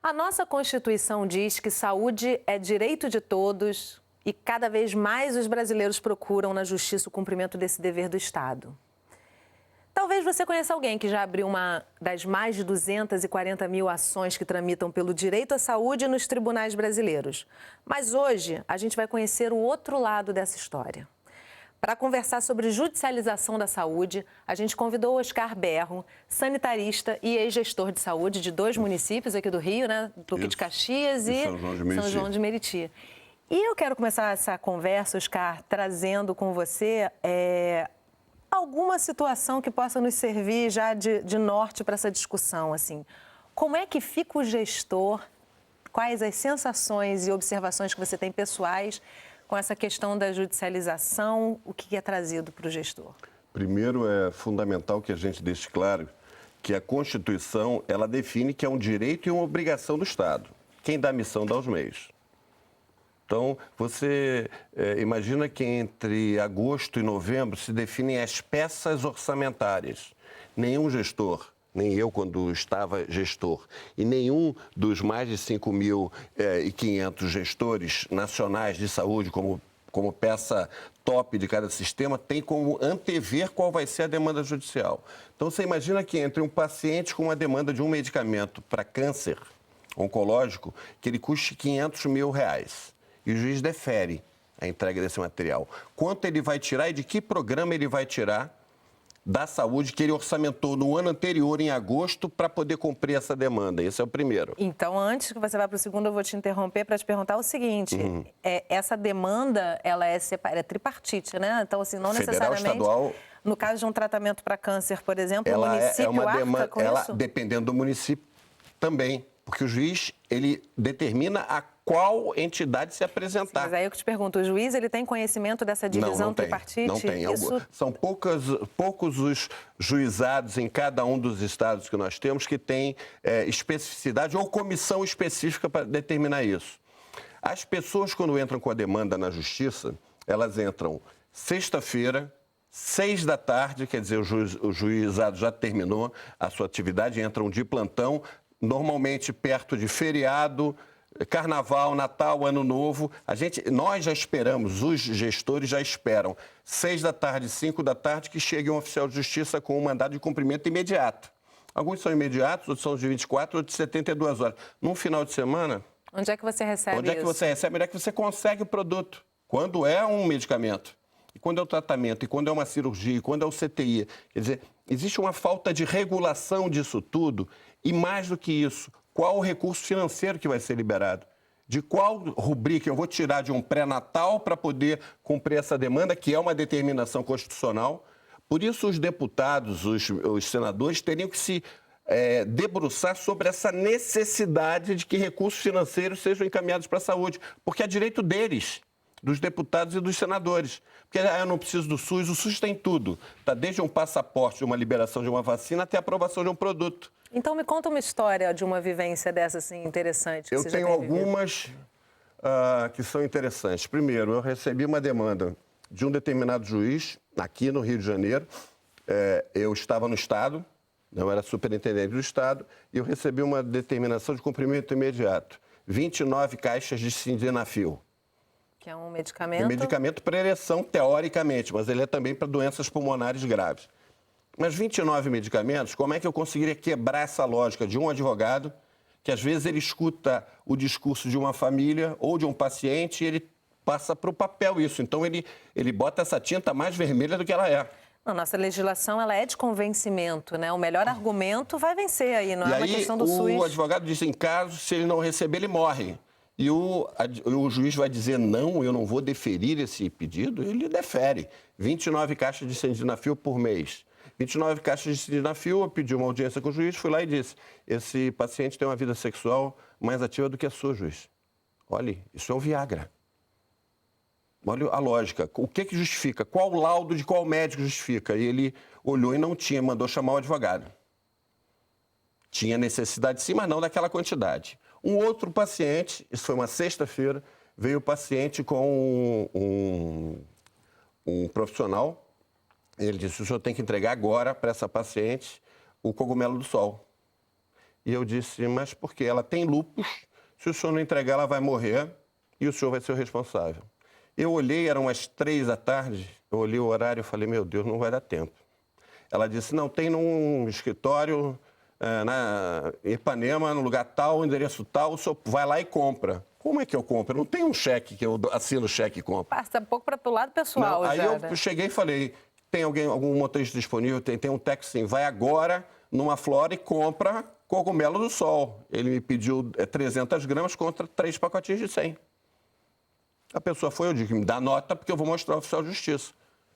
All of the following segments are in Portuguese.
A nossa Constituição diz que saúde é direito de todos e cada vez mais os brasileiros procuram na justiça o cumprimento desse dever do Estado. Talvez você conheça alguém que já abriu uma das mais de 240 mil ações que tramitam pelo direito à saúde nos tribunais brasileiros. Mas hoje a gente vai conhecer o outro lado dessa história. Para conversar sobre judicialização da saúde, a gente convidou o Oscar Berro, sanitarista e ex-gestor de saúde de 2 municípios aqui do Rio, né? Duque de Caxias e São João de Meriti. E eu quero começar essa conversa, Oscar, trazendo com você alguma situação que possa nos servir já de norte para essa discussão. Assim. Como é que fica o gestor? Quais as sensações e observações que você tem pessoais com essa questão da judicialização, o que é trazido para o gestor? Primeiro, é fundamental que a gente deixe claro que a Constituição, ela define que é um direito e uma obrigação do Estado. Quem dá a missão dá os meios. Então, você imagina que entre agosto e novembro se definem as peças orçamentárias. Nenhum gestor, nem eu quando estava gestor, e nenhum dos mais de 5.500 gestores nacionais de saúde, como peça top de cada sistema, tem como antever qual vai ser a demanda judicial. Então, você imagina que entre um paciente com uma demanda de um medicamento para câncer oncológico, que ele custe R$500 mil, e o juiz defere a entrega desse material. Quanto ele vai tirar e de que programa ele vai tirar da saúde que ele orçamentou no ano anterior, em agosto, para poder cumprir essa demanda. Esse é o primeiro. Então, antes que você vá para o segundo, eu vou te interromper para te perguntar o seguinte. Essa demanda, ela é tripartite, né? Então, assim, não Federal, necessariamente... estadual... No caso de um tratamento para câncer, por exemplo, o município arca com isso? Dependendo do município, também. Porque o juiz, ele determina a qual entidade se apresentar. Sim, mas aí eu te pergunto, o juiz ele tem conhecimento dessa divisão tripartite? Não tem. Isso... São poucos os juizados em cada um dos estados que nós temos que têm especificidade ou comissão específica para determinar isso. As pessoas, quando entram com a demanda na justiça, elas entram sexta-feira, 6 da tarde, quer dizer, o juizado já terminou a sua atividade, entram de plantão, normalmente perto de feriado, Carnaval, Natal, Ano Novo. Nós já esperamos, os gestores já esperam, 6 da tarde, 5 da tarde, que chegue um oficial de justiça com um mandado de cumprimento imediato. Alguns são imediatos, outros são de 24, outros de 72 horas. Num final de semana... Onde é que você recebe Onde é que você recebe? Onde é que você consegue o produto? Quando é um medicamento, e quando é o tratamento, e quando é uma cirurgia, e quando é o CTI. Quer dizer, existe uma falta de regulação disso tudo, e mais do que isso, qual o recurso financeiro que vai ser liberado? De qual rubrica eu vou tirar de um pré-natal para poder cumprir essa demanda, que é uma determinação constitucional? Por isso, os deputados, os senadores, teriam que se debruçar sobre essa necessidade de que recursos financeiros sejam encaminhados para a saúde, porque é direito deles, dos deputados e dos senadores. Porque eu não preciso do SUS, o SUS tem tudo. Tá desde um passaporte, uma liberação de uma vacina, até a aprovação de um produto. Então, me conta uma história de uma vivência dessa, assim, interessante. Que eu tenho algumas que são interessantes. Primeiro, eu recebi uma demanda de um determinado juiz, aqui no Rio de Janeiro. Eu estava no Estado, eu era superintendente do Estado, e eu recebi uma determinação de cumprimento imediato. 29 caixas de sildenafil. Que é um medicamento? Um medicamento para ereção, teoricamente, mas ele é também para doenças pulmonares graves. Mas 29 medicamentos, como é que eu conseguiria quebrar essa lógica de um advogado, que às vezes ele escuta o discurso de uma família ou de um paciente e ele passa para o papel isso. Então ele bota essa tinta mais vermelha do que ela é. A nossa legislação ela é de convencimento, né? O melhor argumento vai vencer aí, não é uma questão do SUS. O advogado diz, em caso, se ele não receber, ele morre. E o juiz vai dizer, não, eu não vou deferir esse pedido, ele defere. 29 caixas de sildenafil por mês. 29 caixas de sildenafil, eu pedi uma audiência com o juiz, fui lá e disse, esse paciente tem uma vida sexual mais ativa do que a sua, juiz. Olha, isso é um Viagra. Olha a lógica. O que justifica? Qual laudo de qual médico justifica? E ele olhou e não tinha, mandou chamar o advogado. Tinha necessidade sim, mas não daquela quantidade. Um outro paciente, isso foi uma sexta-feira, veio o paciente com um profissional. Ele disse, o senhor tem que entregar agora para essa paciente o cogumelo do sol. E eu disse, mas por quê? Ela tem lúpus, se o senhor não entregar, ela vai morrer e o senhor vai ser o responsável. Eu olhei, eram umas 3 da tarde, eu olhei o horário e falei, meu Deus, não vai dar tempo. Ela disse, não, tem num escritório na Ipanema, no lugar tal, endereço tal, o senhor vai lá e compra. Como é que eu compro? Eu não tenho um cheque que eu assino o cheque e compro. Passa um pouco para o lado pessoal. Não, aí eu né? cheguei e falei, tem algum motorista disponível? Tem um táxi sim, vai agora numa Flora e compra cogumelo do sol. Ele me pediu 300 gramas contra 3 pacotinhos de 100. A pessoa foi, eu disse, me dá nota porque eu vou mostrar ao oficial de justiça.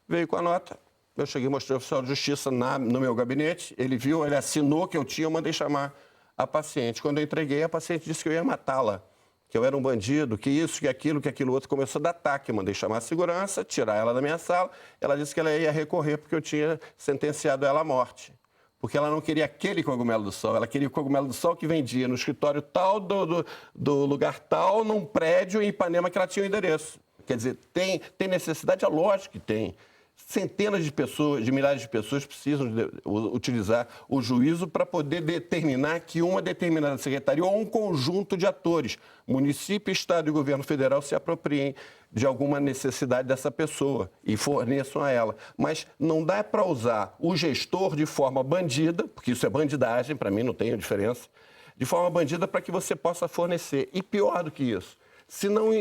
Veio com a nota, eu cheguei e mostrei ao oficial de justiça no meu gabinete, ele viu, ele assinou que eu tinha, eu mandei chamar a paciente. Quando eu entreguei, a paciente disse que eu ia matá-la, que eu era um bandido, que isso, que aquilo outro. Começou a dar ataque, eu mandei chamar a segurança, tirar ela da minha sala. Ela disse que ela ia recorrer porque eu tinha sentenciado ela à morte. Porque ela não queria aquele cogumelo do sol, ela queria o cogumelo do sol que vendia no escritório tal, do lugar tal, num prédio em Ipanema que ela tinha o endereço. Quer dizer, tem necessidade? É lógico que tem. Centenas de pessoas, de milhares de pessoas precisam utilizar o juízo para poder determinar que uma determinada secretaria ou um conjunto de atores, município, estado e governo federal, se apropriem de alguma necessidade dessa pessoa e forneçam a ela. Mas não dá para usar o gestor de forma bandida, porque isso é bandidagem, para mim não tem diferença, de forma bandida para que você possa fornecer. E pior do que isso, se não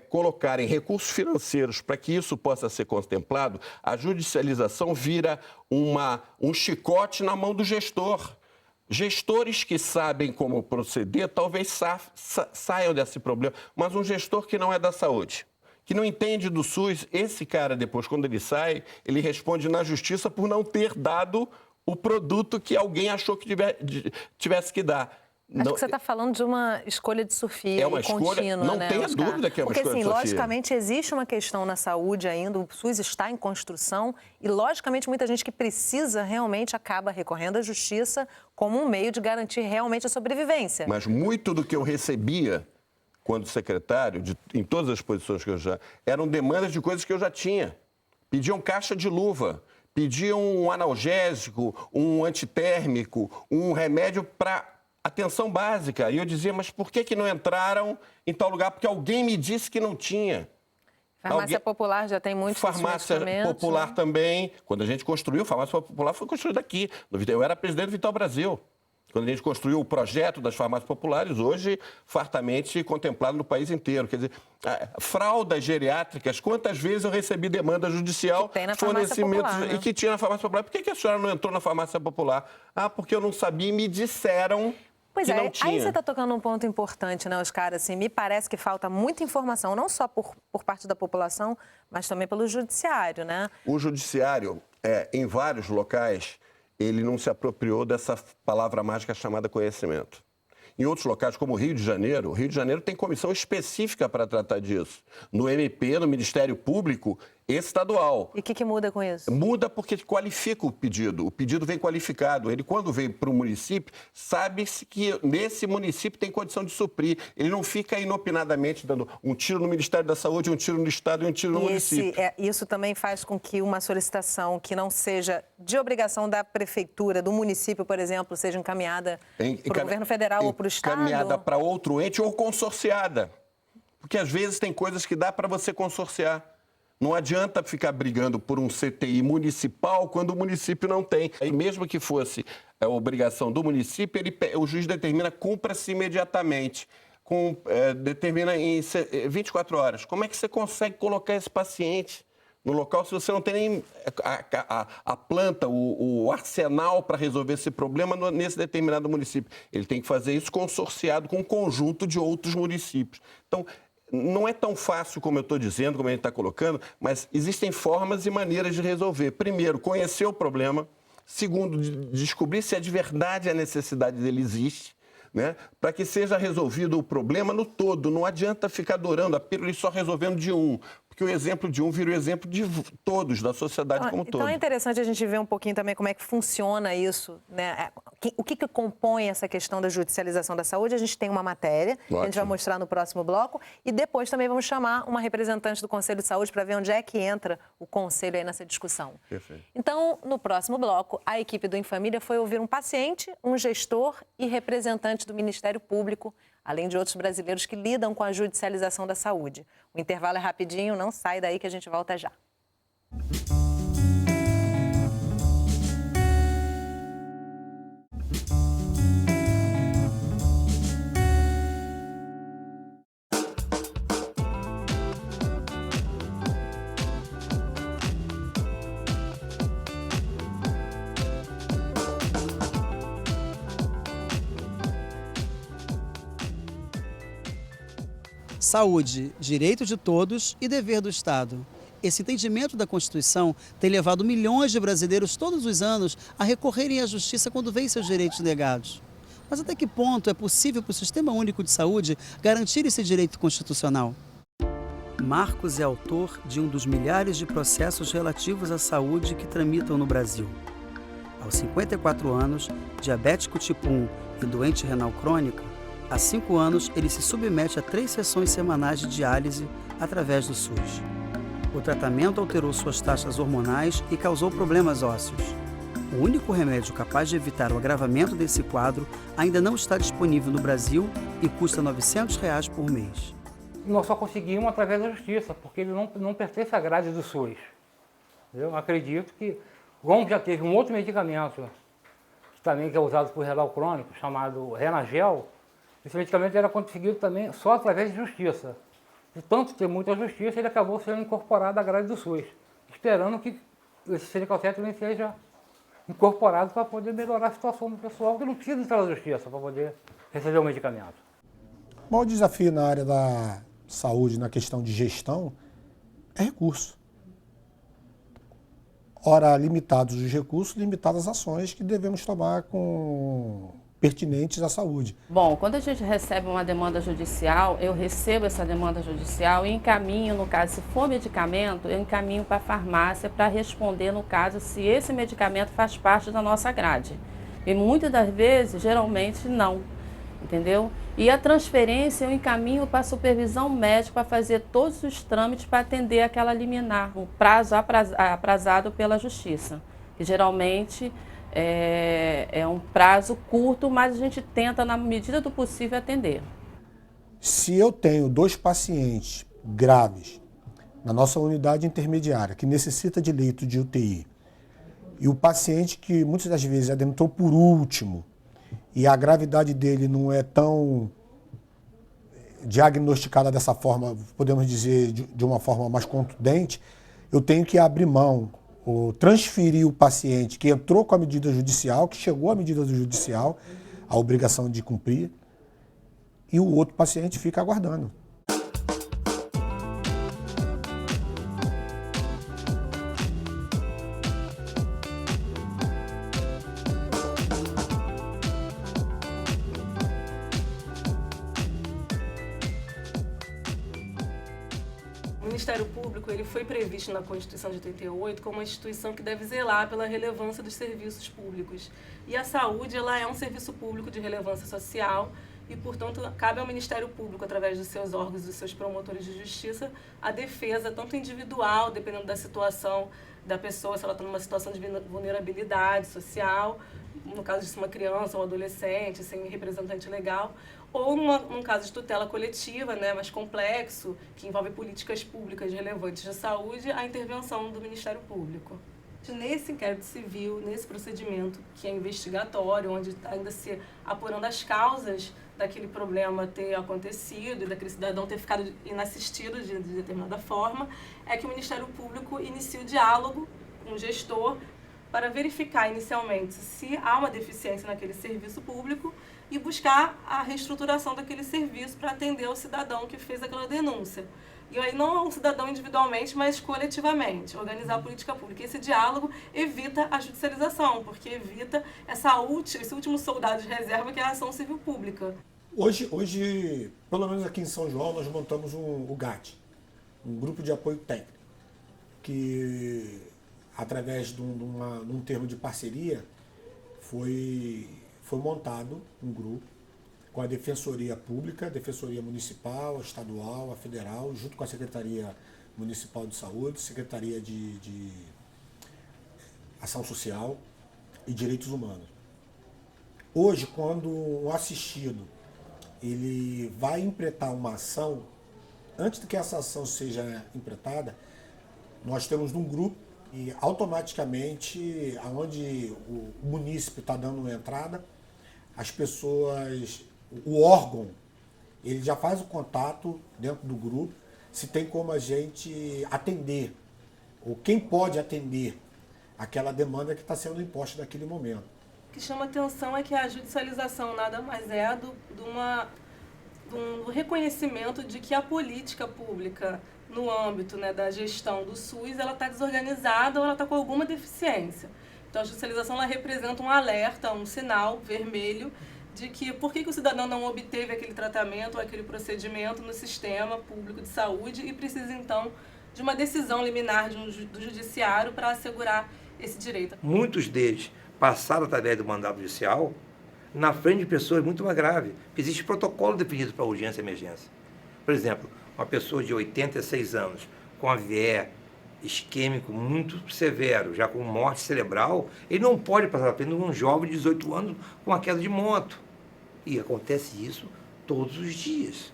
colocarem recursos financeiros para que isso possa ser contemplado, a judicialização vira um chicote na mão do gestor. Gestores que sabem como proceder talvez saiam desse problema, mas um gestor que não é da saúde, que não entende do SUS, esse cara depois, quando ele sai, ele responde na justiça por não ter dado o produto que alguém achou que tivesse que dar. Acho que você está falando de uma escolha de Sofia contínua, não tenha dúvida que é uma escolha de Sofia. Porque, assim, logicamente, existe uma questão na saúde ainda, o SUS está em construção e, logicamente, muita gente que precisa realmente acaba recorrendo à justiça como um meio de garantir realmente a sobrevivência. Mas muito do que eu recebia quando secretário, em todas as posições que eu já... eram demandas de coisas que eu já tinha. Pediam caixa de luva, pediam um analgésico, um antitérmico, um remédio para... atenção básica. E eu dizia, mas por que não entraram em tal lugar? Porque alguém me disse que não tinha. Farmácia popular já tem muitos Farmácia popular, né? Também. Quando a gente construiu, farmácia popular foi construída aqui. Eu era presidente do Vital Brasil. Quando a gente construiu o projeto das farmácias populares, hoje fartamente contemplado no país inteiro. Quer dizer, fraldas geriátricas, quantas vezes eu recebi demanda judicial, fornecimentos, né? E que tinha na farmácia popular. Por que a senhora não entrou na farmácia popular? Ah, porque eu não sabia e me disseram. Pois que é, não tinha. Aí você está tocando um ponto importante, né, Oscar? Assim, me parece que falta muita informação, não só por parte da população, mas também pelo judiciário, né? O judiciário, em vários locais, ele não se apropriou dessa palavra mágica chamada conhecimento. Em outros locais, como o Rio de Janeiro tem comissão específica para tratar disso. No MP, no Ministério Público Estadual. E o que muda com isso? Muda porque qualifica o pedido. O pedido vem qualificado. Ele, quando vem para o município, sabe-se que nesse município tem condição de suprir. Ele não fica inopinadamente dando um tiro no Ministério da Saúde, um tiro no Estado e um tiro no município. Isso também faz com que uma solicitação que não seja de obrigação da prefeitura, do município, por exemplo, seja encaminhada para o governo federal ou para o Estado? Encaminhada para outro ente ou consorciada. Porque às vezes tem coisas que dá para você consorciar. Não adianta ficar brigando por um CTI municipal quando o município não tem. E mesmo que fosse a obrigação do município, o juiz determina cumpra-se imediatamente. Determina em 24 horas. Como é que você consegue colocar esse paciente no local se você não tem nem a planta, o arsenal para resolver esse problema nesse determinado município? Ele tem que fazer isso consorciado com um conjunto de outros municípios. Então, não é tão fácil como eu estou dizendo, como a gente está colocando, mas existem formas e maneiras de resolver. Primeiro, conhecer o problema. Segundo, descobrir se de verdade a necessidade dele existe, né? Para que seja resolvido o problema no todo. Não adianta ficar adorando a pílula e só resolvendo de um, Porque o exemplo de um vira o exemplo de todos, da sociedade como todo. Então é interessante a gente ver um pouquinho também como é que funciona isso, né? O que compõe essa questão da judicialização da saúde. A gente tem uma matéria, que a gente vai mostrar no próximo bloco, e depois também vamos chamar uma representante do Conselho de Saúde para ver onde é que entra o Conselho aí nessa discussão. Perfeito. Então, no próximo bloco, a equipe do Infamília foi ouvir um paciente, um gestor e representante do Ministério Público, além de outros brasileiros que lidam com a judicialização da saúde. O intervalo é rapidinho, não sai daí que a gente volta já. Saúde, direito de todos e dever do Estado. Esse entendimento da Constituição tem levado milhões de brasileiros todos os anos a recorrerem à justiça quando veem seus direitos negados. Mas até que ponto é possível para o Sistema Único de Saúde garantir esse direito constitucional? Marcos é autor de um dos milhares de processos relativos à saúde que tramitam no Brasil. Aos 54 anos, diabético tipo 1 e doente renal crônica, há 5 anos, ele se submete a 3 sessões semanais de diálise através do SUS. O tratamento alterou suas taxas hormonais e causou problemas ósseos. O único remédio capaz de evitar o agravamento desse quadro ainda não está disponível no Brasil e custa R$ 900 por mês. Nós só conseguimos através da justiça, porque ele não pertence à grade do SUS. Eu acredito que, como já teve um outro medicamento, que é usado por renal crônico, chamado Renagel, esse medicamento era conseguido também só através de justiça. De tanto ter muita justiça, ele acabou sendo incorporado à grade do SUS, esperando que esse Senicalcet também seja incorporado para poder melhorar a situação do pessoal que não precisa entrar na justiça para poder receber o medicamento. O maior desafio na área da saúde, na questão de gestão, é recurso. Ora, limitados os recursos, limitadas as ações que devemos tomar pertinentes à saúde. Bom, quando a gente recebe uma demanda judicial, eu recebo essa demanda judicial e encaminho, no caso, se for medicamento, eu encaminho para a farmácia para responder, no caso, se esse medicamento faz parte da nossa grade. E muitas das vezes, geralmente, não, entendeu? E a transferência eu encaminho para a supervisão médica para fazer todos os trâmites para atender aquela liminar, o prazo aprazado pela Justiça, que geralmente é um prazo curto, mas a gente tenta, na medida do possível, atender. Se eu tenho 2 pacientes graves na nossa unidade intermediária, que necessita de leito de UTI, e o paciente que muitas das vezes adentrou por último, e a gravidade dele não é tão diagnosticada dessa forma, podemos dizer, de uma forma mais contundente, eu tenho que abrir mão, ou transferir o paciente que entrou com a medida judicial, que chegou à medida judicial, a obrigação de cumprir, e o outro paciente fica aguardando. O Ministério Público ele foi previsto na Constituição de 88 como uma instituição que deve zelar pela relevância dos serviços públicos. E a saúde ela é um serviço público de relevância social e, portanto, cabe ao Ministério Público, através dos seus órgãos e dos seus promotores de justiça, a defesa, tanto individual, dependendo da situação da pessoa, se ela está numa situação de vulnerabilidade social, no caso de uma criança ou um adolescente, sem representante legal, ou num caso de tutela coletiva, né, mais complexo, que envolve políticas públicas relevantes de saúde, a intervenção do Ministério Público. Nesse inquérito civil, nesse procedimento que é investigatório, onde ainda se apurando as causas daquele problema ter acontecido e daquele cidadão ter ficado inassistido de determinada forma, é que o Ministério Público inicia o diálogo com o gestor para verificar inicialmente se há uma deficiência naquele serviço público e buscar a reestruturação daquele serviço para atender o cidadão que fez aquela denúncia. E aí não um cidadão individualmente, mas coletivamente, organizar a política pública. Esse diálogo evita a judicialização, porque evita esse último soldado de reserva que é a ação civil pública. Hoje, pelo menos aqui em São João, nós montamos o GAT, um grupo de apoio técnico, que através de um termo de parceria foi montado um grupo com a Defensoria Pública, a Defensoria Municipal, a Estadual, a Federal, junto com a Secretaria Municipal de Saúde, Secretaria de Ação Social e Direitos Humanos. Hoje, quando o assistido ele vai implementar uma ação, antes de que essa ação seja implementada, nós temos um grupo e automaticamente, aonde o munícipe está dando entrada, as pessoas, o órgão, ele já faz o contato dentro do grupo, se tem como a gente atender, ou quem pode atender aquela demanda que está sendo imposta naquele momento. O que chama atenção é que a judicialização nada mais é do reconhecimento de que a política pública no âmbito, né, da gestão do SUS, ela está desorganizada ou ela está com alguma deficiência. Então a judicialização ela representa um alerta, um sinal vermelho de que por que o cidadão não obteve aquele tratamento ou aquele procedimento no sistema público de saúde e precisa então de uma decisão liminar do judiciário para assegurar esse direito. Muitos deles passaram através do mandado judicial na frente de pessoas muito mais graves. Existe protocolo definido para urgência e emergência. Por exemplo, uma pessoa de 86 anos com AVE isquêmico muito severo, já com morte cerebral, ele não pode passar apenas um jovem de 18 anos com uma queda de moto. E acontece isso todos os dias.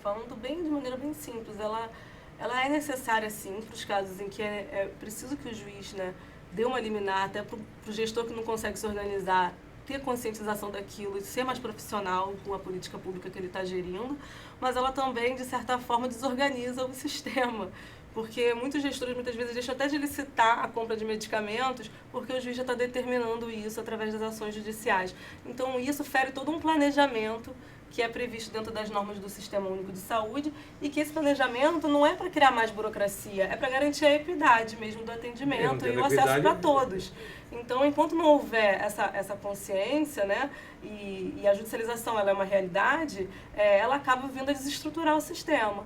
Falando de maneira bem simples, ela é necessária sim para os casos em que é preciso que o juiz, né, dê uma liminar, até para o gestor que não consegue se organizar, ter conscientização daquilo e ser mais profissional com a política pública que ele está gerindo, mas ela também, de certa forma, desorganiza o sistema, porque muitos gestores muitas vezes deixam até de licitar a compra de medicamentos porque o juiz já está determinando isso através das ações judiciais. Então isso fere todo um planejamento que é previsto dentro das normas do Sistema Único de Saúde e que esse planejamento não é para criar mais burocracia, é para garantir a equidade mesmo do atendimento e o acesso para todos. Então, enquanto não houver essa consciência, né, e a judicialização ela é uma realidade, ela acaba vindo a desestruturar o sistema.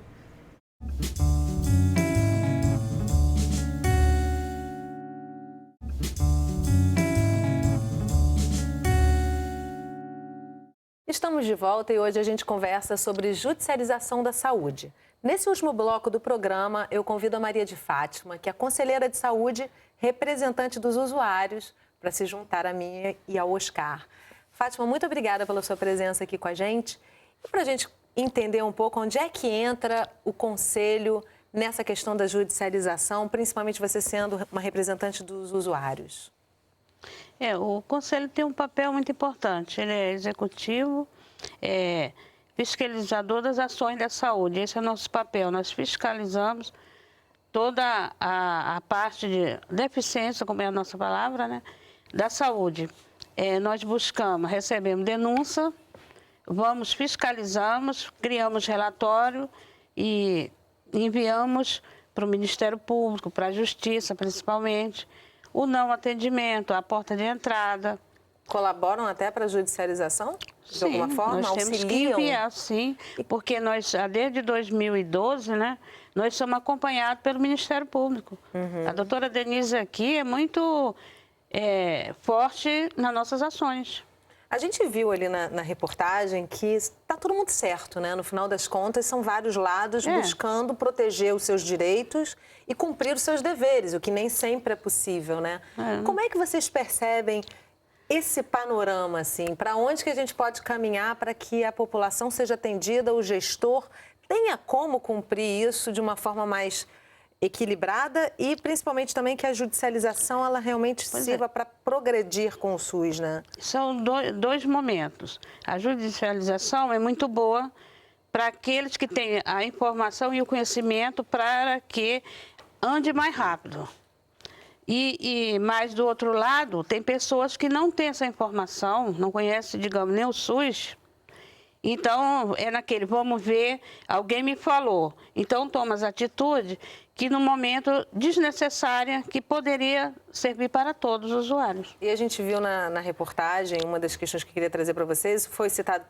Estamos de volta e hoje a gente conversa sobre judicialização da saúde. Nesse último bloco do programa, eu convido a Maria de Fátima, que é conselheira de saúde, representante dos usuários, para se juntar a mim e ao Oscar. Fátima, muito obrigada pela sua presença aqui com a gente. E para a gente entender um pouco onde é que entra o Conselho nessa questão da judicialização, principalmente você sendo uma representante dos usuários. O Conselho tem um papel muito importante. Ele é executivo, fiscalizador das ações da saúde. Esse é o nosso papel. Nós fiscalizamos toda a parte de deficiência, como é a nossa palavra, né, da saúde. Nós buscamos, recebemos denúncia, vamos, fiscalizamos, criamos relatório e enviamos para o Ministério Público, para a Justiça, principalmente, o não atendimento, a porta de entrada. Colaboram até para a judicialização? De alguma forma? Nós temos que enviar, sim, porque nós, desde 2012, né, nós somos acompanhados pelo Ministério Público. A doutora Denise aqui é muito forte nas nossas ações. A gente viu ali na reportagem que está todo mundo certo, né? No final das contas, são vários lados buscando proteger os seus direitos e cumprir os seus deveres, o que nem sempre é possível, né? Como é que vocês percebem esse panorama, assim? Para onde que a gente pode caminhar para que a população seja atendida, o gestor tenha como cumprir isso de uma forma mais equilibrada e principalmente também que a judicialização ela realmente sirva para progredir com o SUS, né? São dois momentos. A judicialização é muito boa para aqueles que têm a informação e o conhecimento para que ande mais rápido. Mas do outro lado, tem pessoas que não têm essa informação, não conhecem, digamos, nem o SUS, Então, é naquele, vamos ver, alguém me falou. Então, toma as atitudes que, no momento, desnecessária, que poderia servir para todos os usuários. E a gente viu na reportagem, uma das questões que eu queria trazer para vocês, foi citado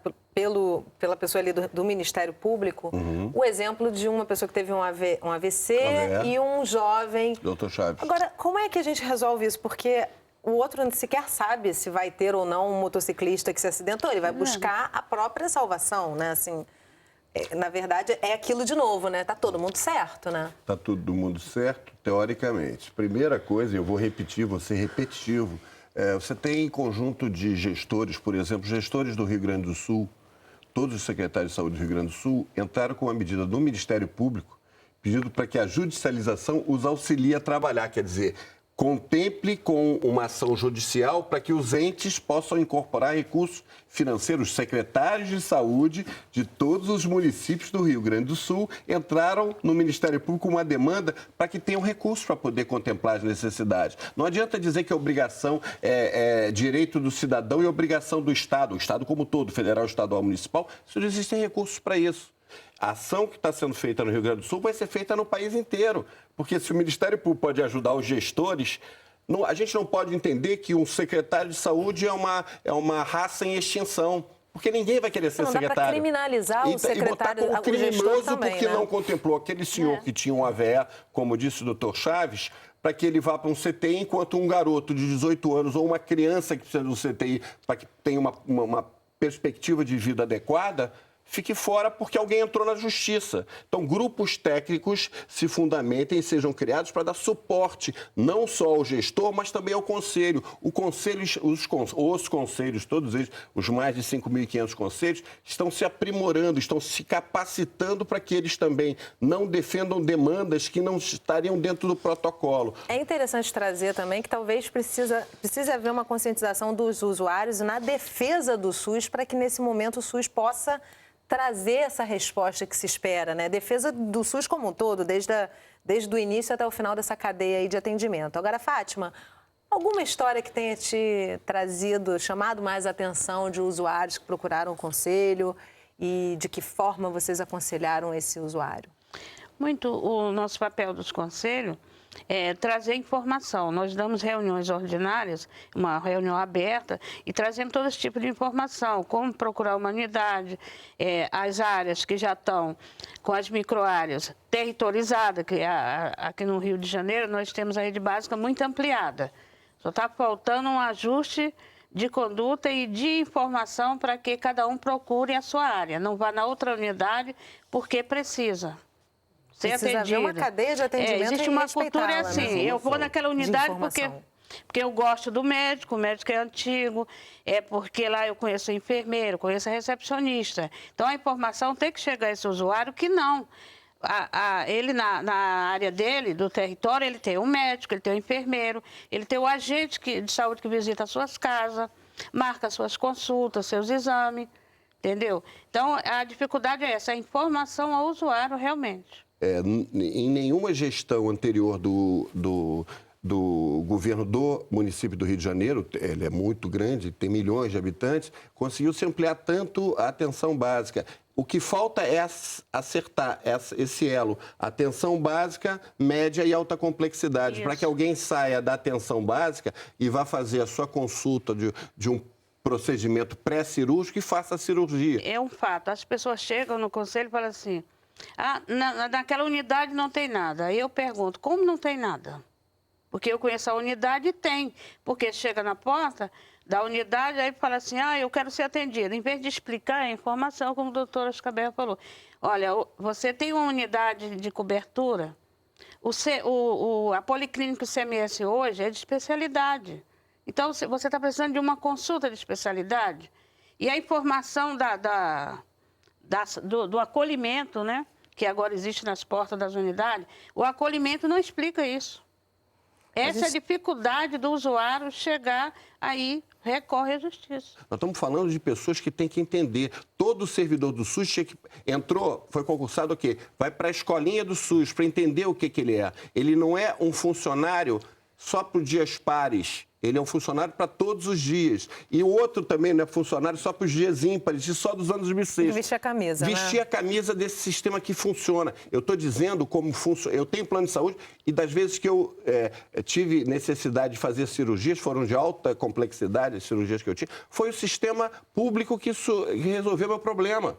pela pessoa ali do Ministério Público, o exemplo de uma pessoa que teve um AVC e um jovem... Doutor Chaves. Agora, como é que a gente resolve isso? Porque o outro sequer sabe se vai ter ou não um motociclista que se acidentou. Ele vai buscar a própria salvação, né? Assim, na verdade, é aquilo de novo, né? Tá todo mundo certo, né? Tá todo mundo certo, teoricamente. Primeira coisa, eu vou repetir, vou ser repetitivo. Você tem conjunto de gestores, por exemplo, gestores do Rio Grande do Sul, todos os secretários de saúde do Rio Grande do Sul entraram com uma medida do Ministério Público pedindo para que a judicialização os auxilie a trabalhar, quer dizer, contemple com uma ação judicial para que os entes possam incorporar recursos financeiros. Os secretários de saúde de todos os municípios do Rio Grande do Sul entraram no Ministério Público com uma demanda para que tenham recursos para poder contemplar as necessidades. Não adianta dizer que a obrigação é direito do cidadão e obrigação do Estado, o Estado como todo, federal, estadual, municipal, se não existem recursos para isso. A ação que está sendo feita no Rio Grande do Sul vai ser feita no país inteiro, porque se o Ministério Público pode ajudar os gestores, a gente não pode entender que um secretário de saúde é uma raça em extinção, porque ninguém vai querer ser secretário. Não dá para criminalizar o secretário, o criminoso também, porque né? não contemplou aquele senhor que tinha um AVE, como disse o doutor Chaves, para que ele vá para um CTI, enquanto um garoto de 18 anos ou uma criança que precisa de um CTI para que tenha uma perspectiva de vida adequada, fique fora porque alguém entrou na justiça. Então, grupos técnicos se fundamentem e sejam criados para dar suporte não só ao gestor, mas também ao conselho. O conselho, os conselhos, todos eles, os mais de 5.500 conselhos, estão se aprimorando, estão se capacitando para que eles também não defendam demandas que não estariam dentro do protocolo. É interessante trazer também que talvez precise haver uma conscientização dos usuários na defesa do SUS para que, nesse momento, o SUS possa trazer essa resposta que se espera, né? Defesa do SUS como um todo, desde o início até o final dessa cadeia aí de atendimento. Agora, Fátima, alguma história que tenha te chamado mais a atenção de usuários que procuraram o conselho e de que forma vocês aconselharam esse usuário? Muito o nosso papel dos conselhos é trazer informação. Nós damos reuniões ordinárias, uma reunião aberta, e trazemos todo esse tipo de informação, como procurar uma unidade, as áreas que já estão com as microáreas territorializadas, que aqui no Rio de Janeiro nós temos a rede básica muito ampliada. Só está faltando um ajuste de conduta e de informação para que cada um procure a sua área, não vá na outra unidade porque precisa. Precisa haver uma cadeia de atendimento. Existe uma cultura assim, né? Eu vou naquela unidade porque eu gosto do médico, o médico é antigo, porque lá eu conheço o enfermeiro, conheço a recepcionista. Então a informação tem que chegar a esse usuário que não. Ele na área dele, do território, ele tem um médico, ele tem um enfermeiro, ele tem o agente de saúde que visita as suas casas, marca as suas consultas, seus exames, entendeu? Então a dificuldade é essa, a informação ao usuário realmente. Em nenhuma gestão anterior do governo do município do Rio de Janeiro, ele é muito grande, tem milhões de habitantes, conseguiu se ampliar tanto a atenção básica. O que falta é acertar esse elo, atenção básica, média e alta complexidade, para que alguém saia da atenção básica e vá fazer a sua consulta de um procedimento pré-cirúrgico e faça a cirurgia. É um fato, as pessoas chegam no conselho e falam assim, naquela unidade não tem nada. Aí eu pergunto, como não tem nada? Porque eu conheço a unidade e tem. Porque chega na porta da unidade, aí fala assim, eu quero ser atendida. Em vez de explicar a informação, como a doutora Escaberra falou. Olha, você tem uma unidade de cobertura, a Policlínica CMS hoje é de especialidade. Então, você está precisando de uma consulta de especialidade. E a informação do acolhimento, né, que agora existe nas portas das unidades, o acolhimento não explica isso. Essa é a dificuldade do usuário chegar aí, recorre à justiça. Nós estamos falando de pessoas que têm que entender. Todo servidor do SUS foi concursado o quê? Vai para a escolinha do SUS para entender o que ele é. Ele não é um funcionário só por dias pares. Ele é um funcionário para todos os dias. E o outro também não é funcionário só para os dias ímpares, e só dos anos bissextos. Vestir a camisa, Vestir a camisa desse sistema que funciona. Eu estou dizendo como funciona. Eu tenho plano de saúde e das vezes que eu tive necessidade de fazer cirurgias, foram de alta complexidade as cirurgias que eu tive, foi o sistema público que resolveu meu problema.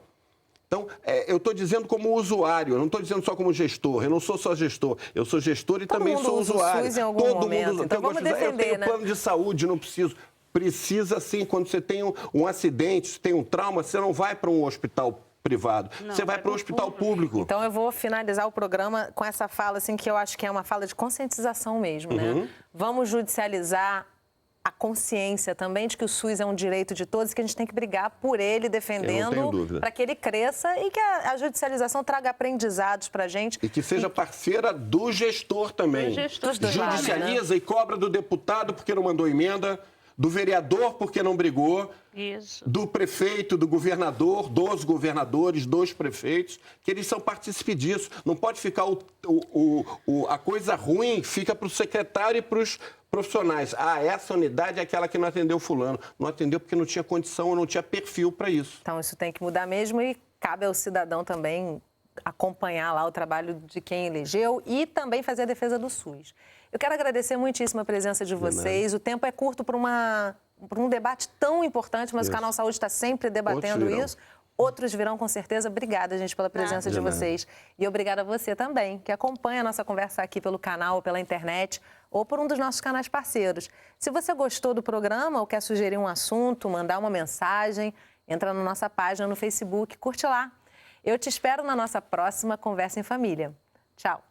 Então, eu estou dizendo como usuário, eu não estou dizendo só como gestor, eu não sou só gestor, eu sou gestor e também sou usuário. SUS em algum momento. Então, vamos defender, eu tenho plano de saúde, não preciso. Precisa sim, quando você tem um acidente, você tem um trauma, você não vai para um hospital privado, você vai para um hospital público. Então, eu vou finalizar o programa com essa fala, assim, que eu acho que é uma fala de conscientização mesmo, né? Vamos judicializar a consciência também de que o SUS é um direito de todos e que a gente tem que brigar por ele, defendendo para que ele cresça e que a judicialização traga aprendizados para a gente. E que seja parceira do gestor também. Do gestor. Judicializa, né? E cobra do deputado porque não mandou emenda, do vereador porque não brigou, Isso. do prefeito, do governador, dos governadores, dos prefeitos, que eles são partícipes disso. Não pode ficar a coisa ruim, fica para o secretário e para os profissionais. Essa unidade é aquela que não atendeu fulano. Não atendeu porque não tinha condição ou não tinha perfil para isso. Então, isso tem que mudar mesmo e cabe ao cidadão também acompanhar lá o trabalho de quem elegeu e também fazer a defesa do SUS. Eu quero agradecer muitíssimo a presença de vocês. O tempo é curto para um debate tão importante, mas o Canal Saúde está sempre debatendo isso. Outros virão, com certeza. Obrigada, gente, pela presença de vocês. E obrigada a você também, que acompanha a nossa conversa aqui pelo canal, pela internet ou por um dos nossos canais parceiros. Se você gostou do programa ou quer sugerir um assunto, mandar uma mensagem, entra na nossa página no Facebook, curte lá. Eu te espero na nossa próxima Conversa em Família. Tchau.